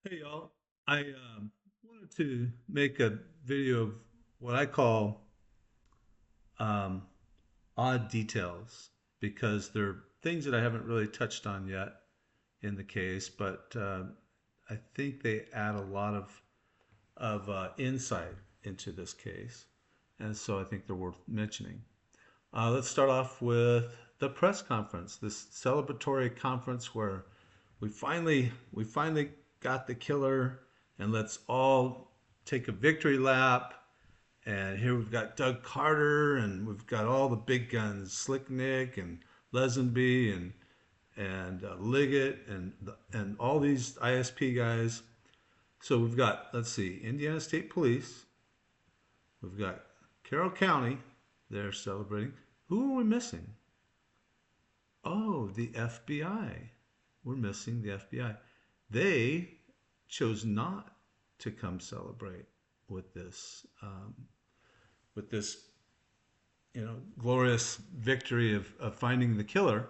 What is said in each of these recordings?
Hey y'all, I wanted to make a video of what I call um, odd details because they're things that I haven't really touched on yet in the case, but I think they add a lot of insight into this case, and so I think they're worth mentioning. Let's start off with the press conference, this celebratory conference where we finally got the killer, and let's all take a victory lap. And here we've got Doug Carter, and we've got all the big guns, Slick Nick and Lesenby and Liggett and all these ISP guys. So we've got, let's see, Indiana State Police. We've got Carroll County. They're celebrating. Who are we missing? Oh, the FBI. We're missing the FBI. They chose not to come celebrate with this, glorious victory of finding the killer.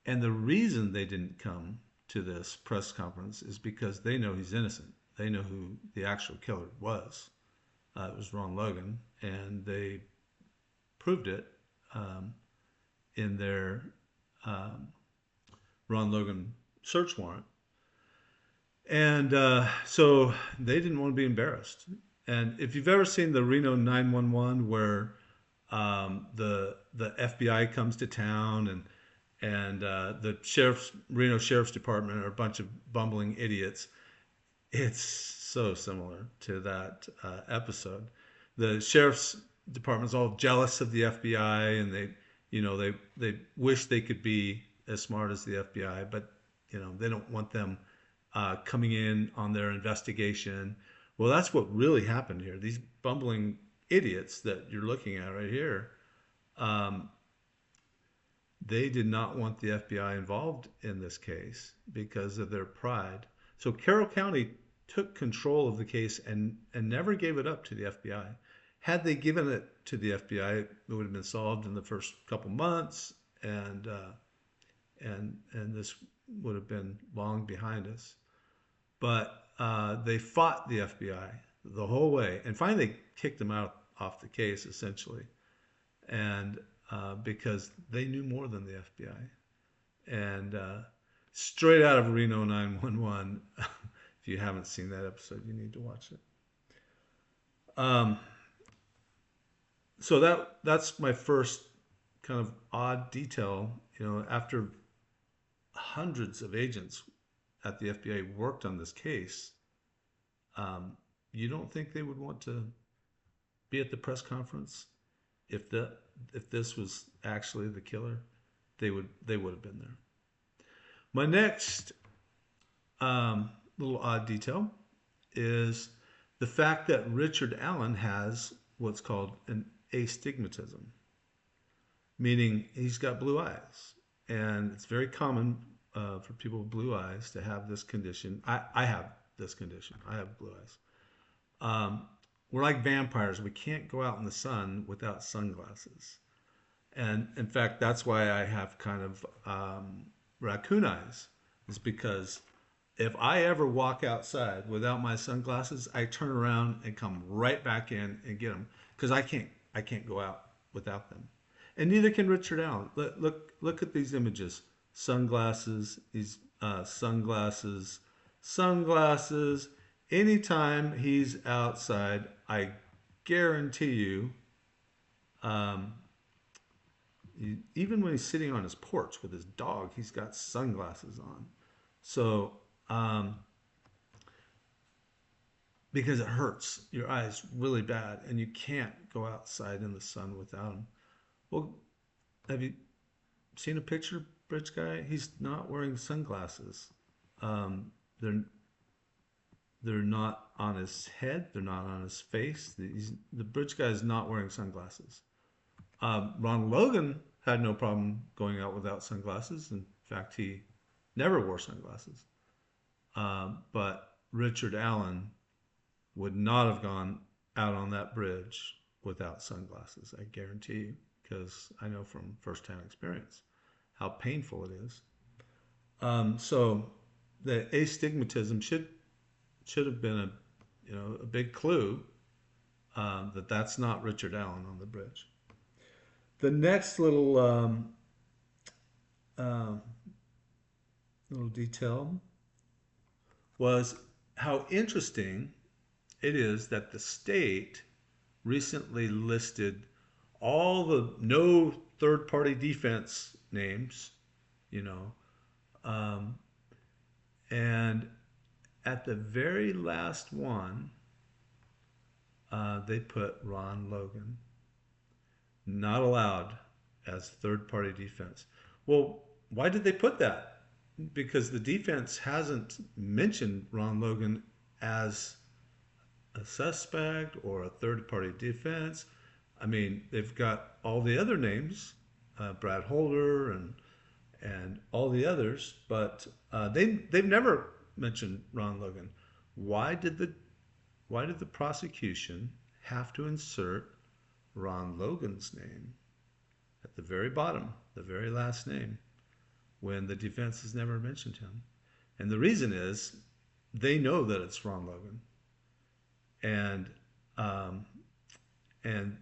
And the reason they didn't come to this press conference is because they know he's innocent. They know who the actual killer was. It was Ron Logan, and they proved it um, in their um, Ron Logan search warrant. And so they didn't want to be embarrassed. And if you've ever seen the Reno 911 where the FBI comes to town and the Reno Sheriff's Department are a bunch of bumbling idiots, it's so similar to that episode. The Sheriff's Department's all jealous of the FBI, and they wish they could be as smart as the FBI, but they don't want them coming in on their investigation. Well, that's what really happened here. These bumbling idiots that you're looking at right here, um, they did not want the FBI involved in this case because of their pride. So Carroll County took control of the case and never gave it up to the FBI. Had they given it to the FBI, it would have been solved in the first couple months, and this would have been long behind us. But they fought the FBI the whole way, and finally they kicked them out off the case essentially, and because they knew more than the FBI. And straight out of Reno 911, if you haven't seen that episode, you need to watch it. Um, so that's my first kind of odd detail. After hundreds of agents at the FBI worked on this case, um, you don't think they would want to be at the press conference if if this was actually the killer? They would have been there. My next little odd detail is the fact that Richard Allen has what's called an astigmatism, meaning he's got blue eyes, and it's very common for people with blue eyes to have this condition. I have this condition. I have blue eyes. Um, we're like vampires. We can't go out in the sun without sunglasses. And in fact, that's why I have kind of raccoon eyes, is because if I ever walk outside without my sunglasses, I turn around and come right back in and get them because I can't go out without them. And neither can Richard Allen. Look at these images: sunglasses, these sunglasses, sunglasses. Anytime he's outside, I guarantee you, um, even when he's sitting on his porch with his dog, he's got sunglasses on. So, because it hurts your eyes really bad, and you can't go outside in the sun without them. Well, have you seen a picture, Bridge Guy? He's not wearing sunglasses. Um, they're they're not on his head. They're not on his face. The Bridge Guy is not wearing sunglasses. Ron Logan had no problem going out without sunglasses. In fact, he never wore sunglasses. But Richard Allen would not have gone out on that bridge without sunglasses. I guarantee you, because I know from firsthand experience how painful it is. So the astigmatism should should have been a, a big clue that that's not Richard Allen on the bridge. The next um, little detail was how interesting it is that the state recently listed all the no third party defense names, you know, um, and at the very last one, they put Ron Logan, not allowed as third party defense. Well, why did they put that? Because the defense hasn't mentioned Ron Logan as a suspect or a third party defense. I mean, they've got all the other names, Brad Holder and all the others, but they've never mentioned Ron Logan. Why did the why did the prosecution have to insert Ron Logan's name at the very bottom, the very last name, when the defense has never mentioned him? And the reason is they know that it's Ron Logan, and um, and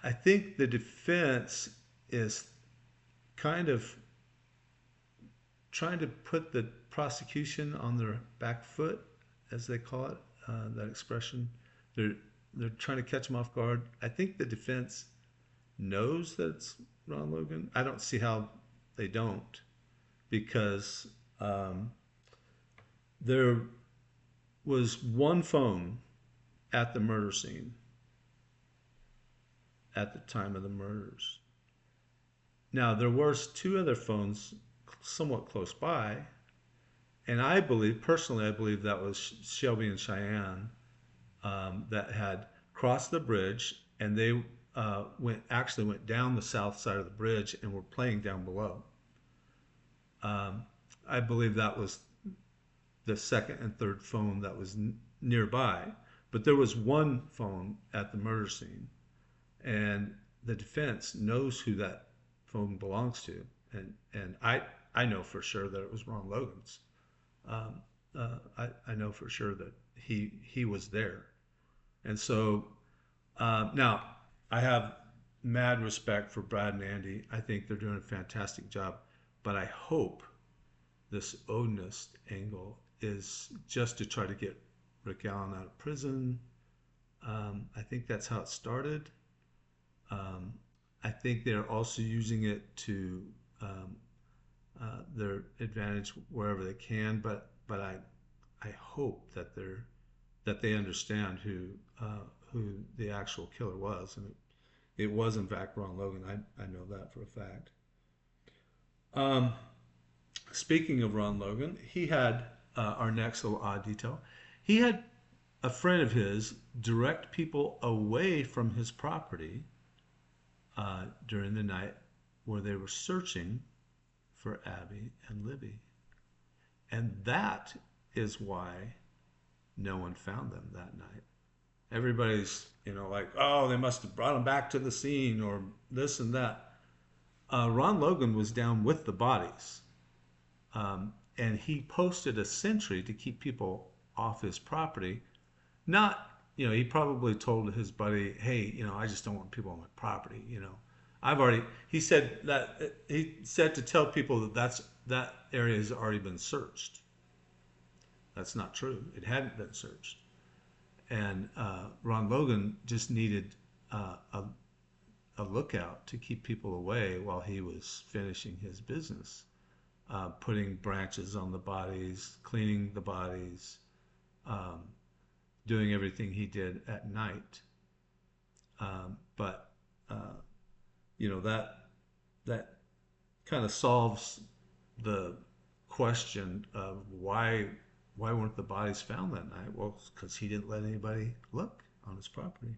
I think the defense is kind of trying to put the prosecution on their back foot, as they call it, that expression. They're they're trying to catch them off guard. I think the defense knows that it's Ron Logan. I don't see how they don't, because um, there was one phone at the murder scene at the time of the murders. Now there was two other phones somewhat close by, and I believe, personally, I believe that was Shelby and Cheyenne that had crossed the bridge, and they went down the south side of the bridge and were playing down below. Um, I believe that was the second and third phone that was nearby, but there was one phone at the murder scene, and the defense knows who that phone belongs to, and I know for sure that it was Ron Logan's. Um, I know for sure that he was there, and so now I have mad respect for Brad and Andy. I think they're doing a fantastic job, but I hope this Odinist angle is just to try to get Rick Allen out of prison. I think that's how it started. Um, I think they're also using it to their advantage wherever they can. But I hope that they understand who the actual killer was, and it was in fact Ron Logan. I know that for a fact. Um, Speaking of Ron Logan, he had our next little odd detail. He had a friend of his direct people away from his property during the night where they were searching for Abby and Libby. And that is why no one found them that night. Everybody's, like, oh, they must have brought them back to the scene or this and that. Ron Logan was down with the bodies. And he posted a sentry to keep people off his property. Not, he probably told his buddy, hey, I just don't want people on my property. He said to tell people that area has already been searched. That's not true. It hadn't been searched. And Ron Logan just needed a lookout to keep people away while he was finishing his business. Putting branches on the bodies, cleaning the bodies, um, doing everything he did at night. But that kind of solves the question of why weren't the bodies found that night? Well, because he didn't let anybody look on his property.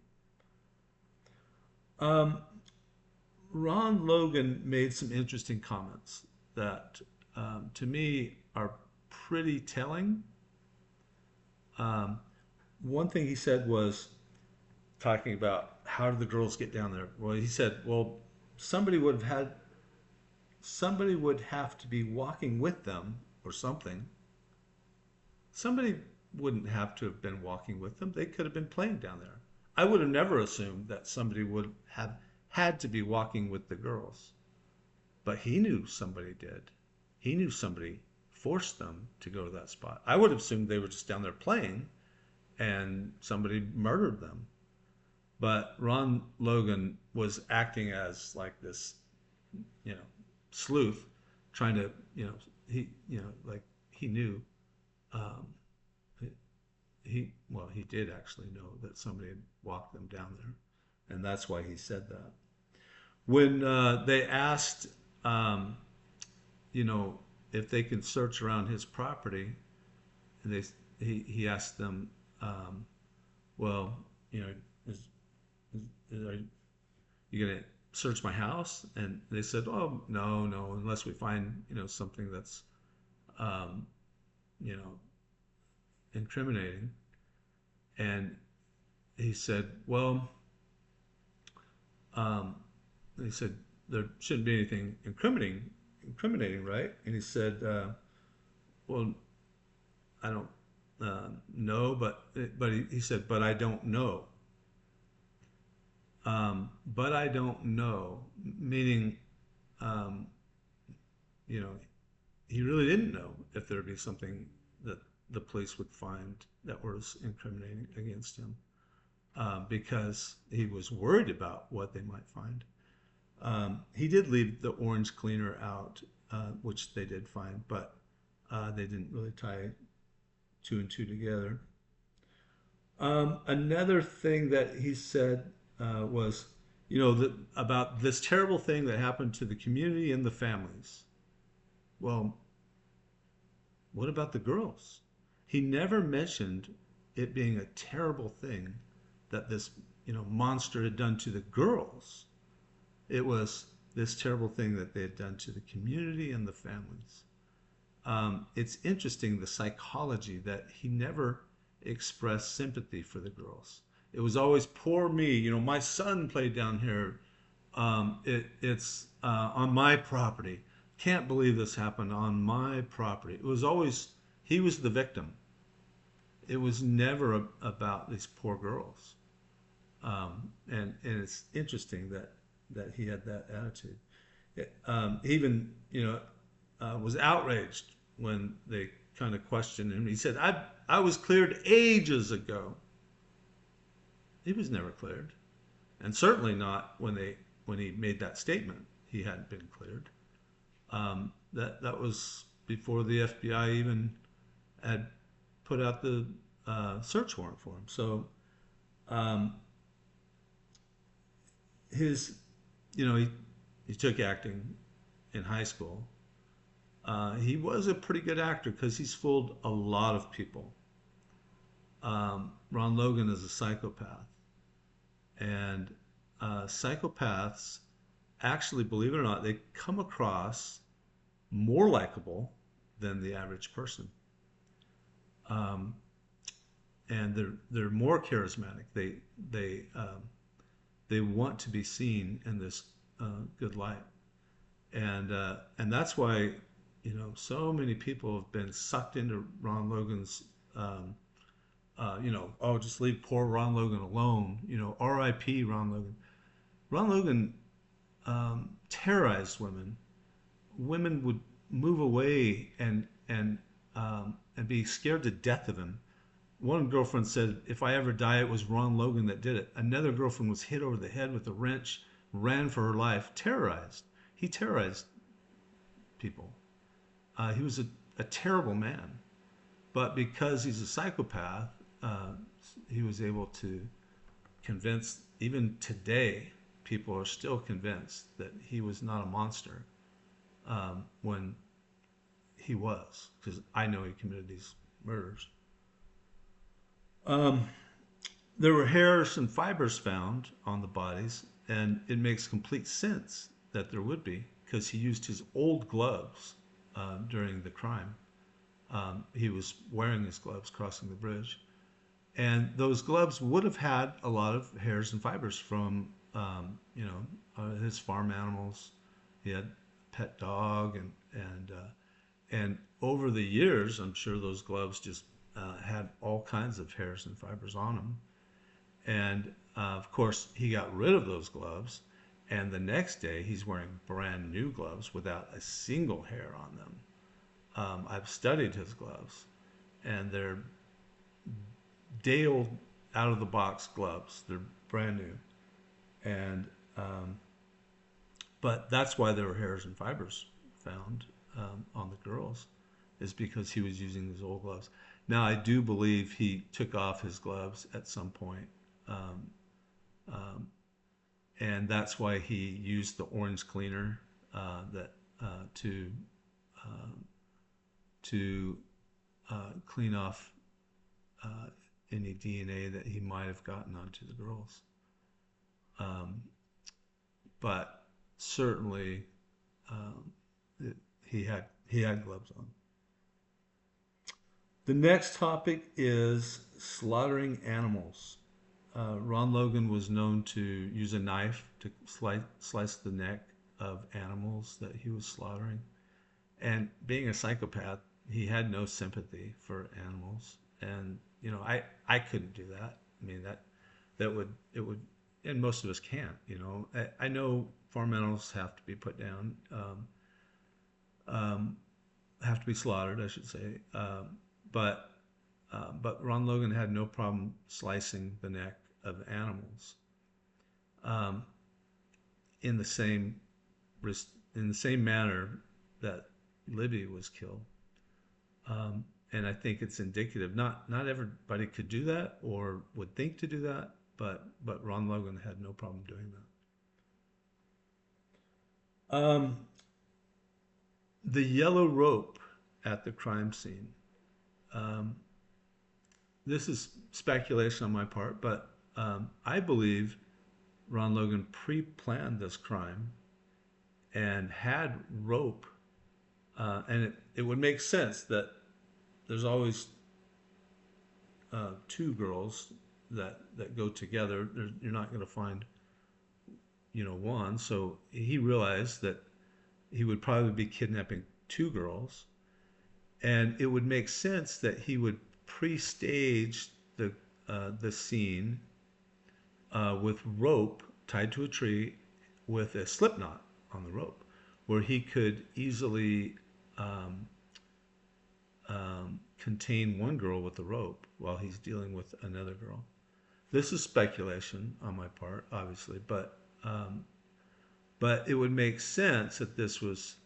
Um, Ron Logan made some interesting comments that to me are pretty telling. Um, One thing he said was talking about how did the girls get down there. Well, he said, well, somebody would have to be walking with them or something. Somebody wouldn't have to have been walking with them. They could have been playing down there. I would have never assumed that somebody would have had to be walking with the girls. But he knew somebody did. He knew somebody forced them to go to that spot. I would have assumed they were just down there playing and somebody murdered them. But Ron Logan was acting as like this, you know, sleuth, trying to, like he knew, um, he did actually know that somebody had walked them down there, and that's why he said that. When they asked, um, you know, if they could search around his property, and he asked them, um, well, you know, are you gonna search my house? And they said, oh, no, no, unless we find, something that's, um, you know, incriminating. And he said, well, um, he said, there shouldn't be anything incriminating, right? And he said, well, I don't know, but he said, but I don't know. But I don't know, meaning, um, you know, he really didn't know if there'd be something that the police would find that was incriminating against him, because he was worried about what they might find. He did leave the orange cleaner out, which they did find, but they didn't really tie two and two together. Another thing that he said was, about this terrible thing that happened to the community and the families. Well, what about the girls? He never mentioned it being a terrible thing that this, monster had done to the girls. It was this terrible thing that they had done to the community and the families. It's interesting, the psychology, that he never expressed sympathy for the girls. It was always poor me. My son played down here. It's on my property. Can't believe this happened on my property. It was always, he was the victim. It was never about these poor girls. And it's interesting that he had that attitude. He even, was outraged when they kind of questioned him. He said, I was cleared ages ago. He was never cleared. And certainly not when he made that statement. He hadn't been cleared. That was before the FBI even had put out the search warrant for him. So his, he took acting in high school. He was a pretty good actor because he's fooled a lot of people. Ron Logan is a psychopath. And psychopaths, actually, believe it or not, they come across more likable than the average person. And they're more charismatic. They want to be seen in this good light. And that's why, so many people have been sucked into Ron Logan's, oh, just leave poor Ron Logan alone, R.I.P. Ron Logan. Ron Logan terrorized women. Women would move away and be scared to death of him. One girlfriend said, if I ever die, it was Ron Logan that did it. Another girlfriend was hit over the head with a wrench, ran for her life, terrorized. He terrorized people. He was a terrible man. But because he's a psychopath, he was able to convince, even today, people are still convinced that he was not a monster, when he was, because I know he committed these murders. There were hairs and fibers found on the bodies, and it makes complete sense that there would be, because he used his old gloves during the crime. He was wearing his gloves crossing the bridge. And those gloves would have had a lot of hairs and fibers from, his farm animals. He had a pet dog, and over the years, I'm sure those gloves just had all kinds of hairs and fibers on them. And of course, he got rid of those gloves. And the next day, he's wearing brand new gloves without a single hair on them. I've studied his gloves, and they're day old, out of the box gloves. They're brand new. And but that's why there were hairs and fibers found on the girls, is because he was using these old gloves. Now, I do believe he took off his gloves at some point, um, um, and that's why he used the orange cleaner that to um, to clean off any DNA that he might have gotten onto the girls. Um, but certainly, um, it, he had gloves on. The next topic is slaughtering animals. Ron Logan was known to use a knife to slice the neck of animals that he was slaughtering. And being a psychopath, he had no sympathy for animals. And I couldn't do that. I mean, that would it would, and most of us can't. I know farm animals have to be put down, um, have to be slaughtered, I should say. But but Ron Logan had no problem slicing the neck of animals, um, in the same in the same manner that Libby was killed. And I think it's indicative. Not everybody could do that or would think to do that, but Ron Logan had no problem doing that. The yellow rope at the crime scene. Um, this is speculation on my part, but I believe Ron Logan pre-planned this crime and had rope, and it would make sense that there's always two girls that go together. You're not going to find one. So he realized that he would probably be kidnapping two girls, and it would make sense that he would pre-stage the scene with rope tied to a tree with a slip knot on the rope, where he could easily um, contain one girl with the rope while he's dealing with another girl. This is speculation on my part, obviously, but it would make sense that this was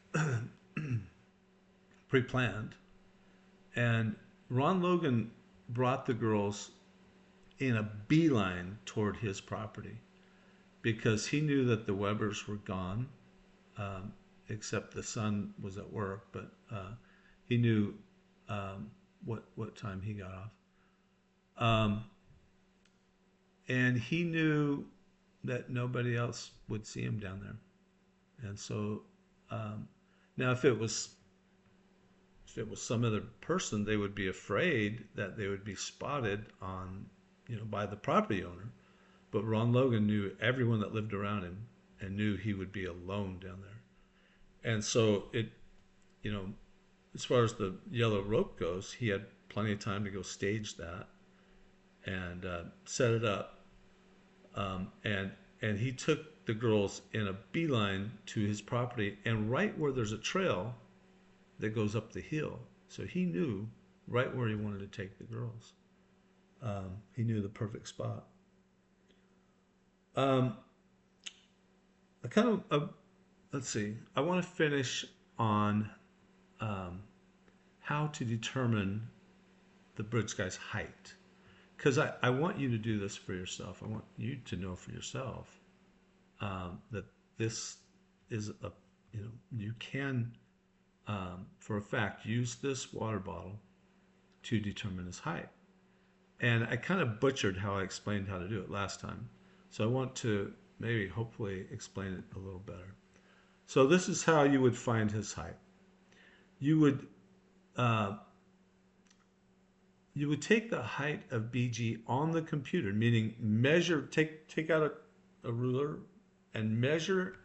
pre-planned. And Ron Logan brought the girls in a beeline toward his property because he knew that the Webbers were gone, um, except the son was at work, but he knew what time he got off. Um, and he knew that nobody else would see him down there. And so um, now if it was some other person, they would be afraid that they would be spotted by the property owner. But Ron Logan knew everyone that lived around him and knew he would be alone down there. And so you know, as far as the yellow rope goes, he had plenty of time to go stage that and set it up. And he took the girls in a beeline to his property, and right where there's a trail that goes up the hill. So he knew right where he wanted to take the girls. He knew the perfect spot. Um, I kind of, let's see, I want to finish on um, how to determine the bridge guy's height. Because I want you to do this for yourself. I want you to know for yourself that this is you can, for a fact, use this water bottle to determine his height. And I kind of butchered how I explained how to do it last time. So I want to maybe hopefully explain it a little better. So this is how you would find his height. You would uh, you would take the height of BG on the computer, meaning take out a ruler and measure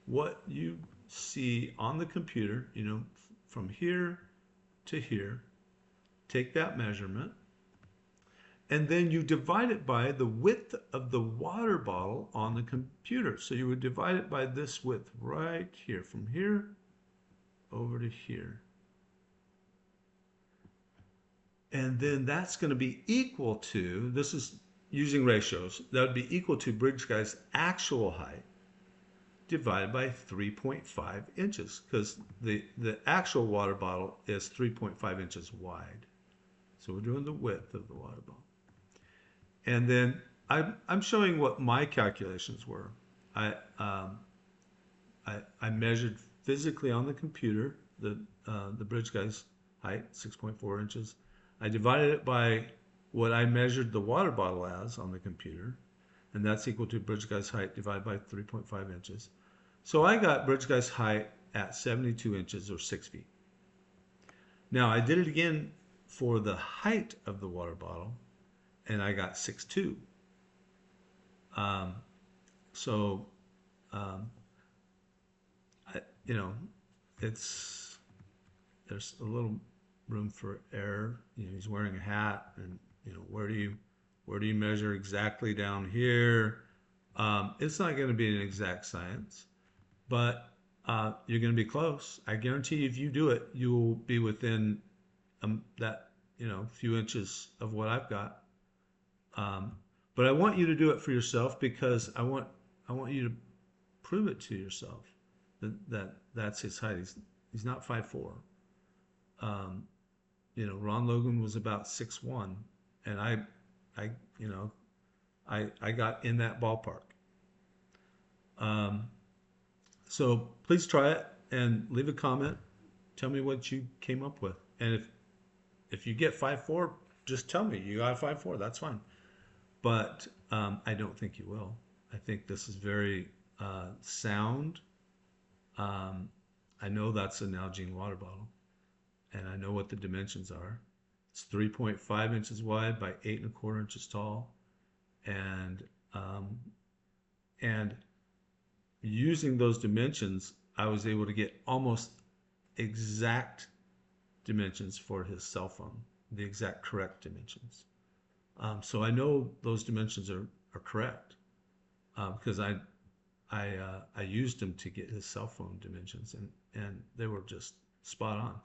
what you see on the computer, from here to here, take that measurement, and then you divide it by the width of the water bottle on the computer. So you would divide it by this width right here, from here over to here. And then that's going to be equal to, this is using ratios, that would be equal to bridge guy's actual height divided by 3.5 inches, because the actual water bottle is 3.5 inches wide. So we're doing the width of the water bottle. And then I'm showing what my calculations were. I measured physically on the computer the bridge guy's height, 6.4 inches. I divided it by what I measured the water bottle as on the computer, and that's equal to bridge guy's height divided by 3.5 inches. So I got bridge guy's height at 72 inches, or 6 feet. Now I did it again for the height of the water bottle, and I got 6'2". You know, there's a little room for error. You know, he's wearing a hat, and you know, where do you measure exactly down here? It's not going to be an exact science, but you're going to be close. I guarantee you, if you do it, you will be within that, you know, few inches of what I've got. But I want you to do it for yourself, because I want you to prove it to yourself that that's his height. He's not 5'4". You know, Ron Logan was about 6'1", and I got in that ballpark. So please try it and leave a comment. Tell me what you came up with. And if you get 5'4", just tell me you got 5'4". That's fine. But I don't think you will. I think this is very sound. I know that's an Nalgene water bottle, and I know what the dimensions are. It's 3.5 inches wide by 8¼ inches tall, and using those dimensions, I was able to get almost exact dimensions for his cell phone, the exact correct dimensions. So I know those dimensions are correct, because I used them to get his cell phone dimensions, and they were just spot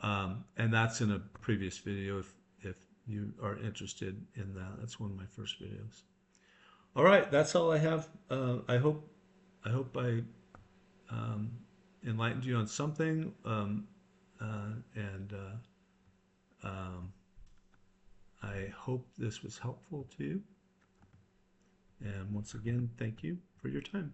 on. And that's in a previous video if you are interested in that. That's one of my first videos. All right, that's all I have. I hope I enlightened you on something, I hope this was helpful to you. And once again, thank you for your time.